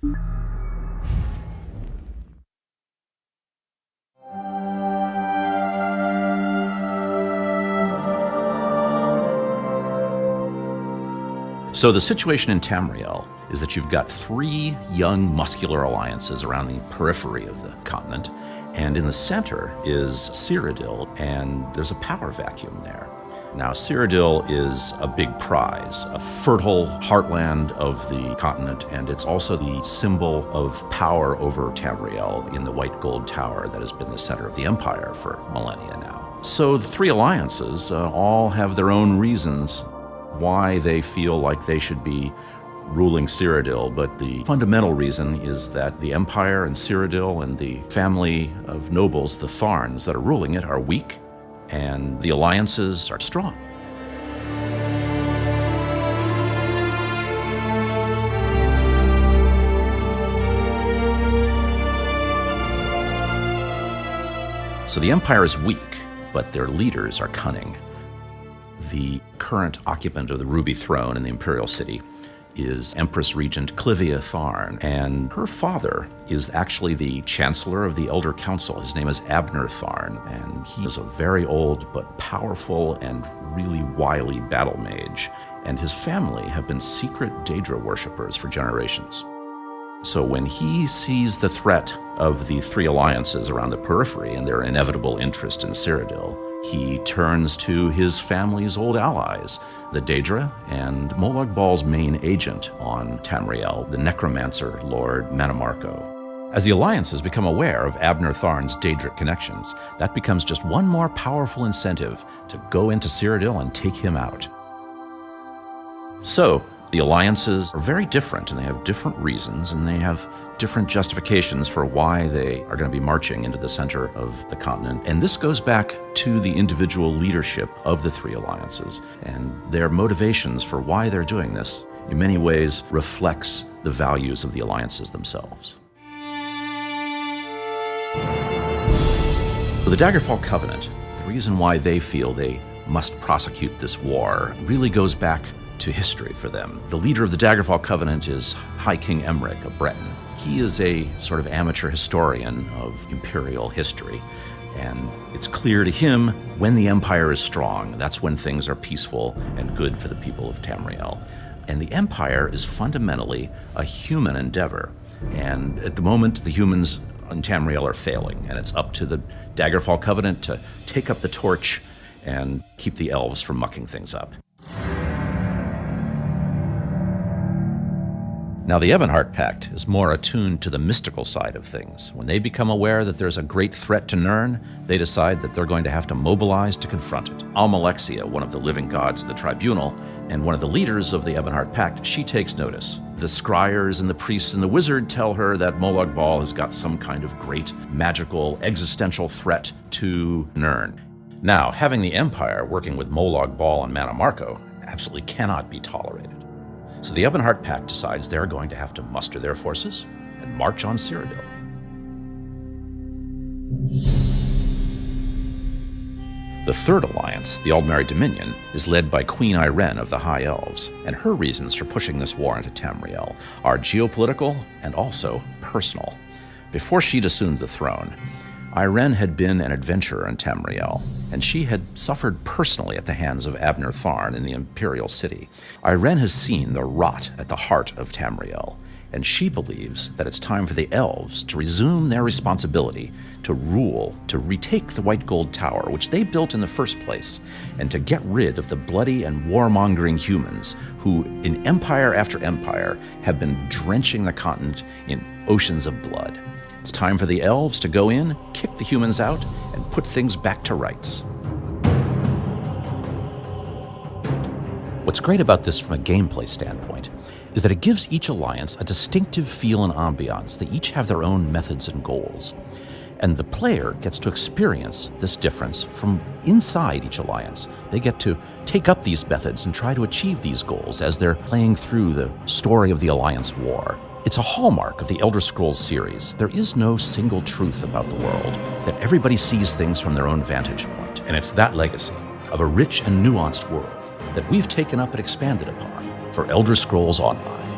So the situation in Tamriel is that you've got three young muscular alliances around the periphery of the continent, and in the center is Cyrodiil, and there's a power vacuum there. Now, Cyrodiil is a big prize, a fertile heartland of the continent, and it's also the symbol of power over Tamriel in the White Gold Tower that has been the center of the empire for millennia now. So the three alliances all have their own reasons why they feel like they should be ruling Cyrodiil, but the fundamental reason is that the empire and Cyrodiil and the family of nobles, the Tharns that are ruling it, are weak, and the alliances are strong. So the empire is weak, but their leaders are cunning. The current occupant of the Ruby Throne in the Imperial City is Empress Regent Clivia Tharn, and her father is actually the Chancellor of the Elder Council. His name is Abner Tharn, and he is a very old but powerful and really wily battle mage, and his family have been secret Daedra worshippers for generations. So when he sees the threat of the three alliances around the periphery and their inevitable interest in Cyrodiil, he turns to his family's old allies, the Daedra, and Molag Bal's main agent on Tamriel, the necromancer Lord Mannimarco. As the alliances become aware of Abner Tharn's Daedric connections, that becomes just one more powerful incentive to go into Cyrodiil and take him out. So, the alliances are very different, and they have different reasons, and they have different justifications for why they are going to be marching into the center of the continent. And this goes back to the individual leadership of the three alliances, and their motivations for why they're doing this in many ways reflects the values of the alliances themselves. So the Daggerfall Covenant, the reason why they feel they must prosecute this war really goes back to history for them. The leader of the Daggerfall Covenant is High King Emeric of Breton. He is a sort of amateur historian of imperial history, and it's clear to him when the empire is strong, that's when things are peaceful and good for the people of Tamriel. And the empire is fundamentally a human endeavor, and at the moment the humans in Tamriel are failing, and it's up to the Daggerfall Covenant to take up the torch and keep the elves from mucking things up. Now, the Ebonheart Pact is more attuned to the mystical side of things. When they become aware that there's a great threat to Nirn, they decide that they're going to have to mobilize to confront it. Almalexia, one of the living gods of the tribunal, and one of the leaders of the Ebonheart Pact, she takes notice. The scryers and the priests and the wizard tell her that Molag Bal has got some kind of great, magical, existential threat to Nirn. Now, having the Empire working with Molag Bal and Mannimarco absolutely cannot be tolerated. So the Ebonheart Pact decides they're going to have to muster their forces and march on Cyrodiil. The Third Alliance, the Aldmeri Dominion, is led by Queen Ayrenn of the High Elves, and her reasons for pushing this war into Tamriel are geopolitical and also personal. Before she'd assumed the throne, Ayrenn had been an adventurer in Tamriel, and she had suffered personally at the hands of Abner Tharn in the Imperial City. Ayrenn has seen the rot at the heart of Tamriel, and she believes that it's time for the elves to resume their responsibility to rule, to retake the White Gold Tower, which they built in the first place, and to get rid of the bloody and warmongering humans who, in empire after empire, have been drenching the continent in oceans of blood. It's time for the elves to go in, kick the humans out, and put things back to rights. What's great about this from a gameplay standpoint is that it gives each alliance a distinctive feel and ambiance. They each have their own methods and goals. And the player gets to experience this difference from inside each alliance. They get to take up these methods and try to achieve these goals as they're playing through the story of the Alliance War. It's a hallmark of the Elder Scrolls series. There is no single truth about the world, that everybody sees things from their own vantage point. And it's that legacy of a rich and nuanced world that we've taken up and expanded upon for Elder Scrolls Online.